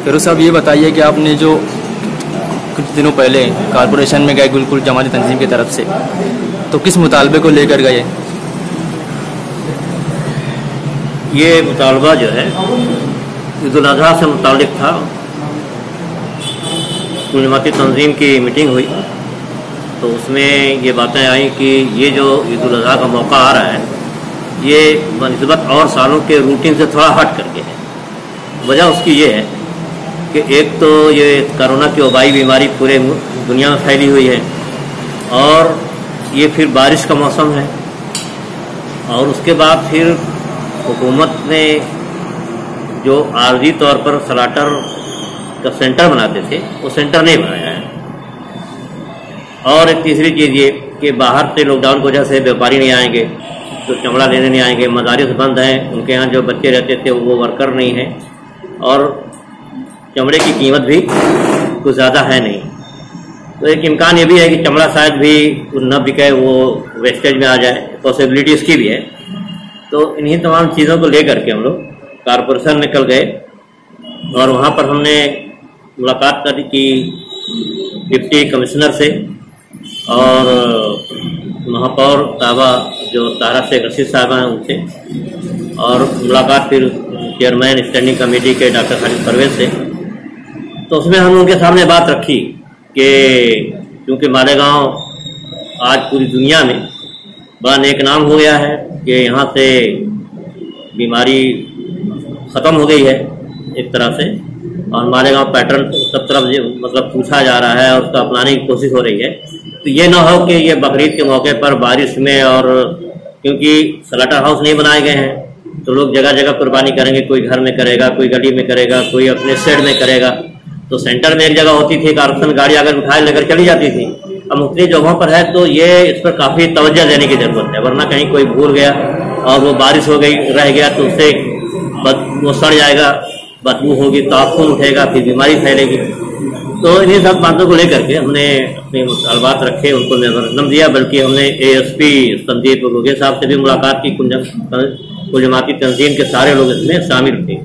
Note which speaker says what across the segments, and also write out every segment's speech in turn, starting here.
Speaker 1: फिरोज साहब ये बताइए कि आपने जो कुछ दिनों पहले कॉरपोरेशन में गए बिल्कुल जमाती तंजीम की तरफ से, तो किस मुतालबे को लेकर गए?
Speaker 2: ये मुतालबा जो है ईद उल अज़हा से मुताल्लिक़ था। जमाती तंजीम की मीटिंग हुई तो उसमें ये बातें आई कि ये जो ईद उल अज़हा का मौका आ रहा है ये बनिस्बत और सालों के रूटीन से थोड़ा हट करके है। वजह उसकी ये है कि एक तो ये कोरोना की वबाई बीमारी पूरे दुनिया में फैली हुई है और ये फिर बारिश का मौसम है, और उसके बाद फिर हुकूमत ने जो आर्जी तौर पर सलाटर का सेंटर बनाते थे वो सेंटर नहीं बनाया है। और एक तीसरी चीज़ ये कि बाहर से लॉकडाउन की वजह से व्यापारी नहीं आएंगे, तो चमड़ा लेने नहीं आएंगे, मदारिस बंद हैं, उनके यहाँ जो बच्चे रहते थे वो वर्कर नहीं हैं, और चमड़े की कीमत भी कुछ ज़्यादा है नहीं। तो एक इम्कान ये भी है कि चमड़ा शायद भी न बिके, वो वेस्टेज में आ जाए, पॉसिबिलिटी इसकी भी है। तो इन्हीं तमाम चीज़ों को लेकर के हम लोग कॉरपोरेशन निकल गए और वहाँ पर हमने मुलाकात करी की डिप्टी कमिश्नर से और महापौर साहबा जो तारा शेख रशीद साहबा हैं उनसे, और मुलाकात फिर चेयरमैन स्टैंडिंग कमेटी के डॉक्टर खालिद परवेज से। तो उसमें हम उनके सामने बात रखी कि क्योंकि मालेगांव आज पूरी दुनिया में बड़ा नेक नाम हो गया है कि यहाँ से बीमारी ख़त्म हो गई है एक तरह से, और मालेगांव पैटर्न सब तरफ मतलब पूछा जा रहा है और उसका अपनाने की कोशिश हो रही है। तो ये ना हो कि ये बकरीद के मौके पर बारिश में, और क्योंकि स्लॉटर हाउस नहीं बनाए गए हैं तो लोग जगह जगह कुर्बानी करेंगे, कोई घर में करेगा, कोई गली में करेगा, कोई अपने शेड में करेगा। तो सेंटर में एक जगह होती थी, कारपोरेशन गाड़ी अगर उठाए लेकर चली जाती थी। अब मुख्तलिफ जगहों पर है तो ये इस पर काफ़ी तवज्जो देने की ज़रूरत है, वरना कहीं कोई भूल गया और वो बारिश हो गई रह गया तो उससे वो सड़ जाएगा, बदबू होगी, ताफून उठेगा, फिर बीमारी फैलेगी। तो इन्हीं सब बातों को लेकर के हमने अपने मुतालबात रखे, उनको मेमोरेंडम दिया, बल्कि हमने ASP संदीप गोगे साहब से भी मुलाकात की। कुल जमाती तंजीम के सारे लोग इसमें शामिल थे।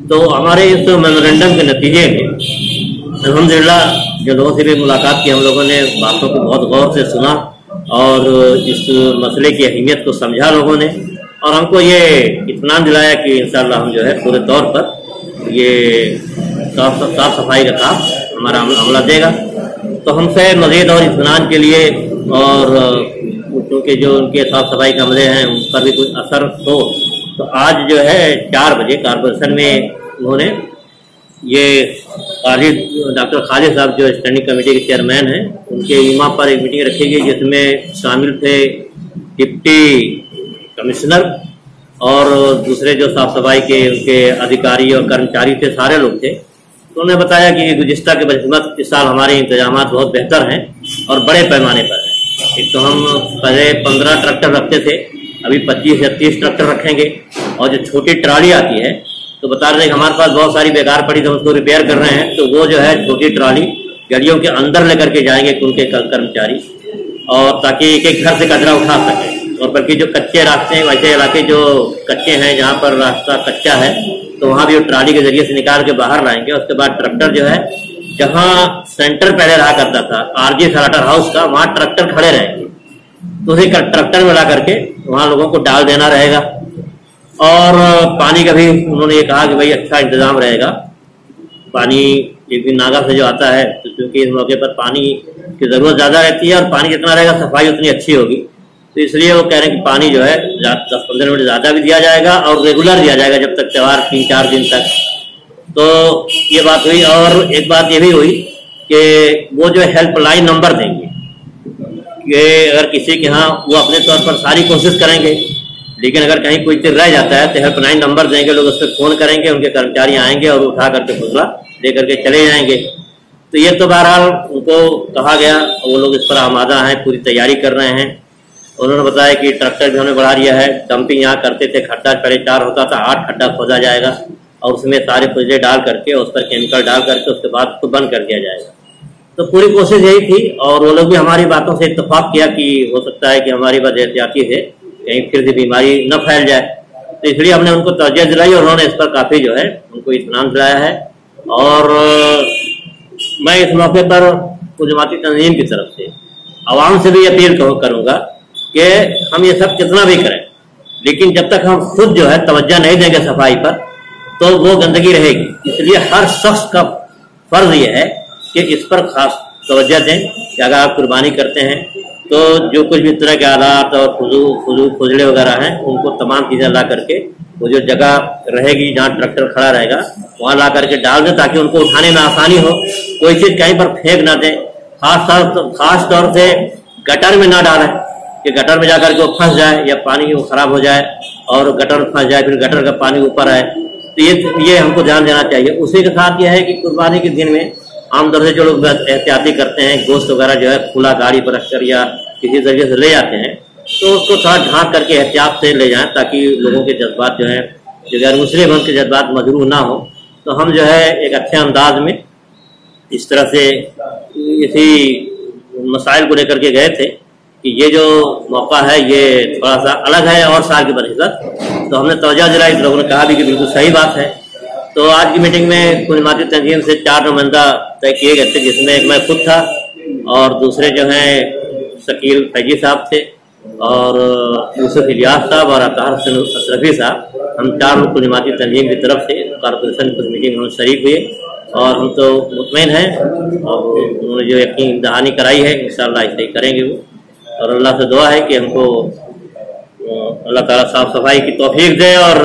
Speaker 2: तो हमारे इस मेमोरेंडम के नतीजे में अल्हम्दुलिल्लाह जो लोगों से भी मुलाकात की, हम लोगों ने बातों को बहुत गौर से सुना और इस मसले की अहमियत को समझा लोगों ने, और हमको ये इत्मीनान दिलाया कि इंशाअल्लाह हम जो है पूरे तौर पर ये साफ सफाई का काम हमारा अमला देगा। तो हमसे मज़ीद और इत्मीनान के लिए, और क्योंकि जो उनके साफ सफाई के अमले हैं उन पर भी कुछ असर हो, तो आज जो है 4 बजे कॉरपोरेशन में उन्होंने ये डॉक्टर खालिद साहब जो स्टैंडिंग कमेटी के चेयरमैन हैं उनके ईमा पर एक मीटिंग रखी गई, जिसमें शामिल थे डिप्टी कमिश्नर और दूसरे जो साफ सफाई के उनके अधिकारी और कर्मचारी थे, सारे लोग थे। तो उन्होंने बताया कि गुज़िश्ता के बनिस्बत इस साल हमारे इंतजाम बहुत बेहतर हैं और बड़े पैमाने पर हैं। एक तो हम पहले 15 ट्रैक्टर रखते थे, अभी 25 या 30 ट्रैक्टर रखेंगे, और जो छोटी ट्राली आती है तो बता रहे हैं कि हमारे पास बहुत सारी बेकार पड़ी तो उसको रिपेयर कर रहे हैं, तो वो जो है छोटी ट्राली गाड़ियों के अंदर लेकर के जाएंगे उनके कर्मचारी, और ताकि एक एक घर से कचरा उठा सकें। और बल्कि जो कच्चे रास्ते हैं, वैसे इलाके जो कच्चे हैं जहाँ पर रास्ता कच्चा है, तो वहाँ भी वो ट्राली के जरिए से निकाल के बाहर लाएंगे। उसके बाद ट्रैक्टर जो है, जहाँ सेंटर पहले रहा करता था आरजी स्लॉटर हाउस का, वहाँ ट्रैक्टर खड़े रहेंगे, तो उसी ट्रैक्टर में ला करके वहाँ लोगों को डाल देना रहेगा। और पानी का भी उन्होंने ये कहा कि भाई अच्छा इंतजाम रहेगा। पानी एक दिन नागा से जो आता है, तो क्योंकि इस मौके पर पानी की ज़रूरत ज़्यादा रहती है और पानी जितना रहेगा सफाई उतनी अच्छी होगी, तो इसलिए वो कह रहे हैं कि पानी जो है 10-15 मिनट ज़्यादा भी दिया जाएगा और रेगुलर दिया जाएगा जब तक त्यौहार 3-4 दिन तक। तो ये बात हुई। और एक बात ये भी हुई कि वो जो हेल्पलाइन नंबर देंगे कि अगर किसी के यहाँ, वो अपने तौर पर सारी कोशिश करेंगे, लेकिन अगर कहीं कोई चीज़ रह जाता है तो हेल्पलाइन नंबर देंगे, लोग उस पर फ़ोन करेंगे, उनके कर्मचारी आएंगे और उठा करके फुसला दे करके चले जाएंगे। तो ये तो बहरहाल उनको कहा गया, वो लोग इस पर आमादा हैं, पूरी तैयारी कर रहे हैं। उन्होंने बताया कि ट्रैक्टर भी हमने बढ़ा दिया है, डंपिंग यहाँ करते थे, खड्डा पहले 4 होता था, 8 खड्डा खोदा जाएगा और उसमें सारे पुर्जे डाल करके उस पर केमिकल डाल करके उसके बाद उसको बंद कर दिया जाएगा। तो पूरी कोशिश यही थी, और वो लोग भी हमारी बातों से इत्तेफाक किया कि हो सकता है कि हमारी बात एहतियाती से कहीं फिर से बीमारी न फैल जाए। तो इसलिए हमने उनको तवज्जो दिलाई और उन्होंने इस पर काफ़ी जो है उनको इत्मीनान दिलाया है। और मैं इस मौके पर कुछ जमाती तंजीम की तरफ से आवाम से भी अपील करूँगा कि हम ये सब कितना भी करें, लेकिन जब तक हम खुद जो है तवज्जो नहीं देंगे सफाई पर तो वो गंदगी रहेगी। इसलिए हर शख्स का फर्ज ये है कि इस पर खास तवज्जो दें कि अगर आप कुर्बानी करते हैं तो जो कुछ भी तरह के आलात और फुजले वगैरह हैं उनको तमाम चीज़ें ला करके वो जो जगह रहेगी जहाँ ट्रैक्टर खड़ा रहेगा वहाँ ला करके डाल दें, ताकि उनको उठाने में आसानी हो। कोई चीज़ कहीं पर फेंक ना दें, खास तौर से गटर में ना डालें कि गटर में जाकर के वो फंस जाए या पानी वो खराब हो जाए और गटर में फंस जाए, फिर गटर का पानी ऊपर आए। तो ये हमको ध्यान देना चाहिए। उसी के साथ ये है कि कुर्बानी के दिन में आमतौर से जो लोग एहतियाती करते हैं, गोश्त वगैरह जो है खुला गाड़ी पर रखकर या किसी तरीके से ले जाते हैं, तो उसको थोड़ा ढांक करके एहतियात से ले जाएं, ताकि लोगों के जज्बात जो है गैर मुस्लिम उनके जज्बात मजरूह ना हो। तो हम जो है एक अच्छे अंदाज में इस तरह से इसी मसाइल को लेकर के गए थे कि ये जो मौका है ये थोड़ा सा अलग है और साल की बनस्बत। तो हमने तवज्जो दिलाई, लोगों ने कहा भी कि बिल्कुल सही बात है। तो आज की मीटिंग में कुल जमाती तंजीम से 4 नुमाइंदा तय किए गए थे, जिसमें एक मैं खुद था और दूसरे जो हैं शकील फैजी साहब थे और यूसुफ इलियास साहब और अतार अशरफी साहब। हम 4 लोग कुल जमाती तंजीम की तरफ से कॉर्पोरेशन की मीटिंग में शरीक हुए और हम तो मुतमईन हैं और उन्होंने जो यकीन दहानी कराई है इंशाअल्लाह ऐसे ही करेंगे वो। और अल्लाह से दुआ है कि हमको अल्लाह ताला साफ सफाई की तौफीक दे और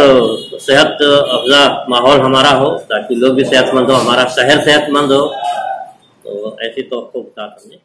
Speaker 2: सेहत अफजा माहौल हमारा हो, ताकि लोग भी सेहतमंद हो, हमारा शहर सेहतमंद हो। तो ऐसी तौक़्क़ो के साथ हमने